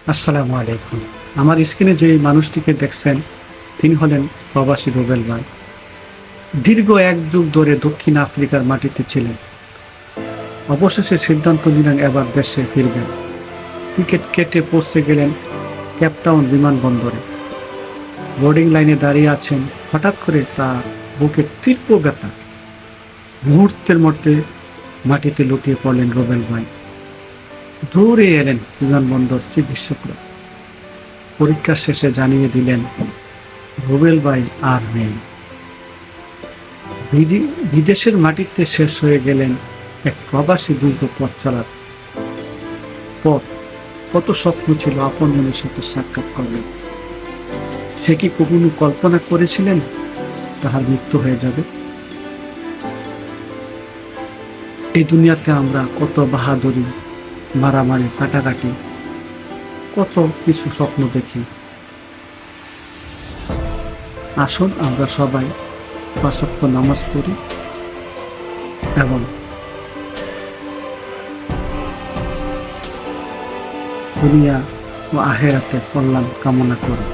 আসসালামু আলাইকুম। আমার স্ক্রিনে যে মানুষটিকে দেখছেন তিনি হলেন প্রবাসী রুবেল ভাই। দীর্ঘ এক যুগ ধরে দক্ষিণ আফ্রিকার মাটিতে ছিলেন। অবশেষে সিদ্ধান্ত নিলেন এবার দেশে ফিরবেন। টিকিট কেটে পৌঁছে গেলেন কেপটাউন বিমানবন্দরে। বোর্ডিং লাইনে দাঁড়িয়ে আছেন, হঠাৎ করে তার বুকে তীব্র ব্যথা। মুহূর্তের মধ্যে মাটিতে লুটিয়ে পড়লেন রুবেল ভাই। দৌড়ে এলেন বিমানবন্দর চিকিৎসকরা। পরীক্ষা শেষে জানিয়ে দিলেন রুবেল ভাই আর নেই। বিদেশের মাটিতে শেষ হয়ে গেলেন এক প্রবাসী দীর্ঘ পথ চলার পথ। কত স্বপ্ন ছিল আপনজনের সাথে সাক্ষাৎ করবেন। সে কি কখনো কল্পনা করেছিলেন তাহার মৃত্যু হয়ে যাবে? এই দুনিয়াতে আমরা কত বাহাদুরি, মারামারি, কাটাকাটি, কত কিছু স্বপ্ন দেখি। আসুন আমরা সবাই ৫ ওয়াক্ত নামাজ পড়ি এবং দুনিয়া ও আখিরাতে কল্যাণ কামনা করি।